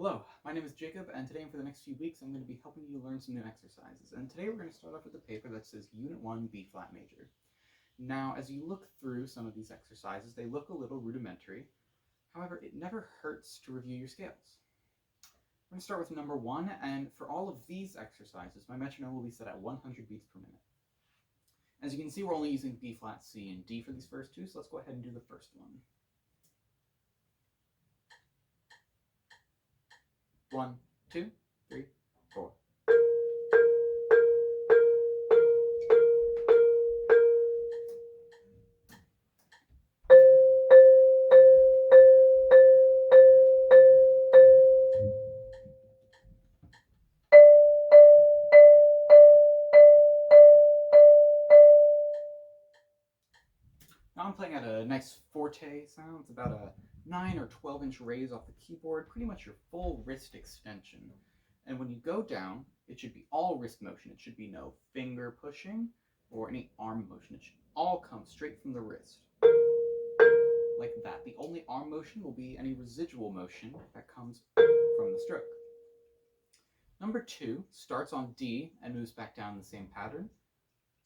Hello, my name is Jacob, and today and for the next few weeks I'm going to be helping you learn some new exercises. And today we're going to start off with a paper that says Unit 1 B-flat major. Now, as you look through some of these exercises, they look a little rudimentary. However, it never hurts to review your scales. We're going to start with number 1, and for all of these exercises, my metronome will be set at 100 beats per minute. As you can see, we're only using B-flat, C, and D for these first two, so let's go ahead and do the first one. 1, 2, 3, 4. Now I'm playing at a nice forte sound. It's about a 9 or 12-inch raise off the keyboard, pretty much your full wrist extension. And when you go down, it should be all wrist motion. It should be no finger pushing or any arm motion. It should all come straight from the wrist, like that. The only arm motion will be any residual motion that comes from the stroke. Number 2 starts on D and moves back down in the same pattern.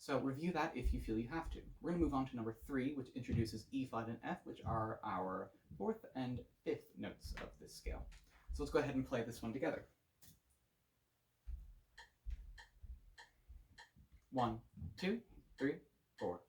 So review that if you feel you have to. We're going to move on to number 3, which introduces E flat and F, which are our 4th and 5th notes of this scale. So let's go ahead and play this one together. 1, 2, 3, 4.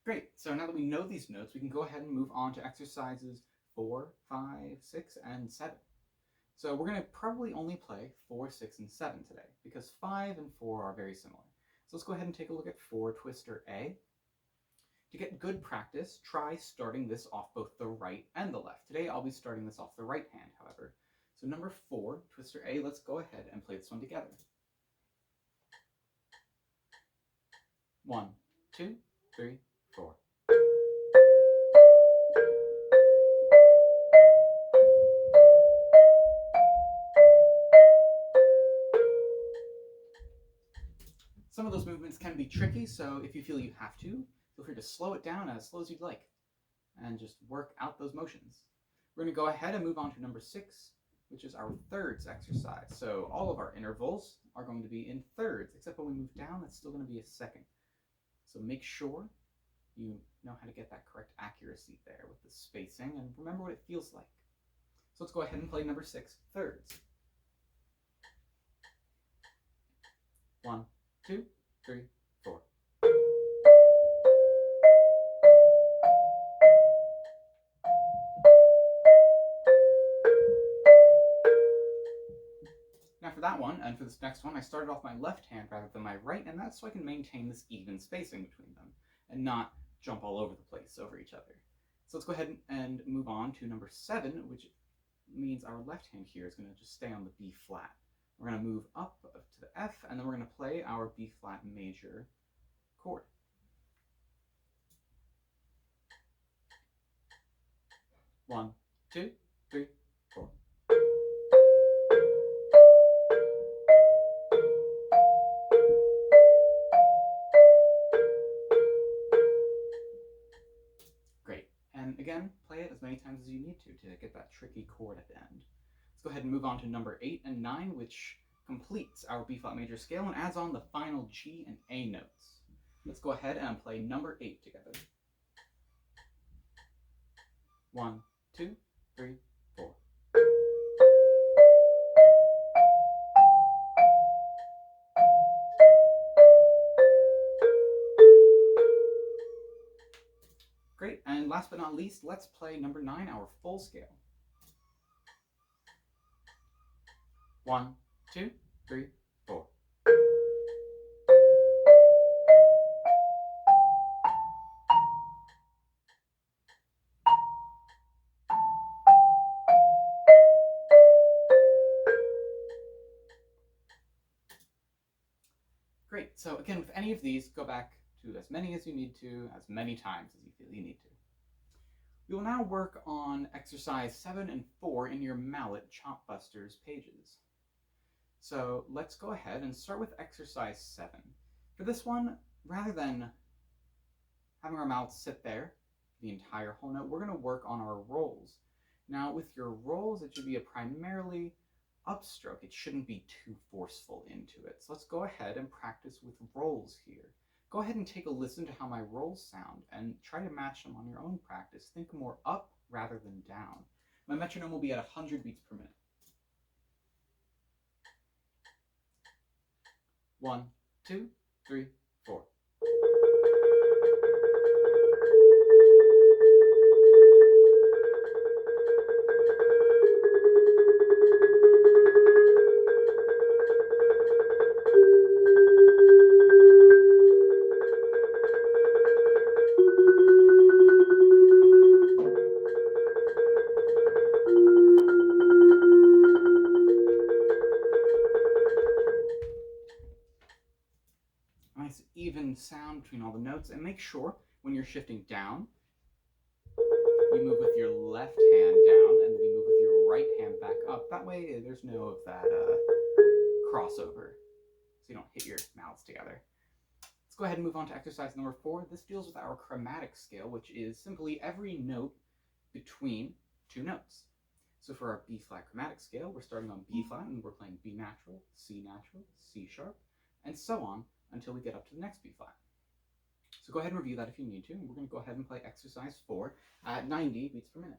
Great, so now that we know these notes, we can go ahead and move on to exercises 4, 5, 6, and 7. So we're going to probably only play 4, 6, and 7 today, because 5 and 4 are very similar. So let's go ahead and take a look at 4 Twister A. To get good practice, try starting this off both the right and the left. Today I'll be starting this off the right hand, however. So number 4, Twister A, let's go ahead and play this one together. 1, 2, 3, 4. Some of those movements can be tricky, so if you feel you have to, feel free to slow it down as slow as you'd like and just work out those motions. We're going to go ahead and move on to number 6, which is our thirds exercise. So all of our intervals are going to be in thirds, except when we move down, it's still going to be a second. So make sure you know how to get that correct accuracy there with the spacing and remember what it feels like. So let's go ahead and play number 6, thirds. 1, 2, 3, 4. Now for that one, and for this next one, I started off my left hand rather than my right, and that's so I can maintain this even spacing between them and not jump all over the place over each other. So let's go ahead and move on to number 7, which means our left hand here is going to just stay on the B flat. We're going to move up to the F, and then we're going to play our B flat major chord. One, 2, 3, 4. Great. And again, play it as many times as you need to get that tricky chord at the end. Let's go ahead and move on to number 8 and 9, which completes our B flat major scale and adds on the final G and A notes. Let's go ahead and play number 8 together. 1, 2, 3, 4. Great, and last but not least, let's play number 9, our full scale. 1, 2, 3, 4. Great, so again, with any of these, go back to as many as you need to, as many times as you feel you need to. We will now work on exercise 7 and 4 in your Mallet Chop Busters pages. So let's go ahead and start with exercise 7. For this one, rather than having our mouths sit there the entire whole note, we're going to work on our rolls. Now with your rolls, it should be a primarily upstroke. It shouldn't be too forceful into it. So let's go ahead and practice with rolls here. Go ahead and take a listen to how my rolls sound and try to match them on your own practice. Think more up rather than down. My metronome will be at 100 beats per minute. 1, 2, 3, 4. Nice even sound between all the notes, and make sure when you're shifting down, you move with your left hand down and then you move with your right hand back up. That way there's no of that crossover, so you don't hit your mouths together. Let's go ahead and move on to exercise number 4. This deals with our chromatic scale, which is simply every note between two notes. So for our B flat chromatic scale, we're starting on B flat and we're playing B natural, C sharp, and so on until we get up to the next B flat. So go ahead and review that if you need to, and we're going to go ahead and play exercise 4 at 90 beats per minute.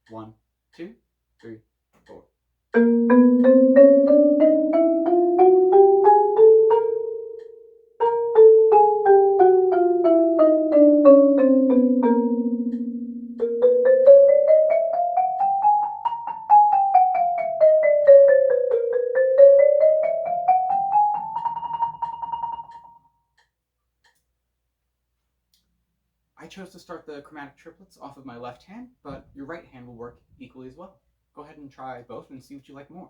One, 2, 3, 4. I chose to start the chromatic triplets off of my left hand, but your right hand will work equally as well. Go ahead and try both and see what you like more.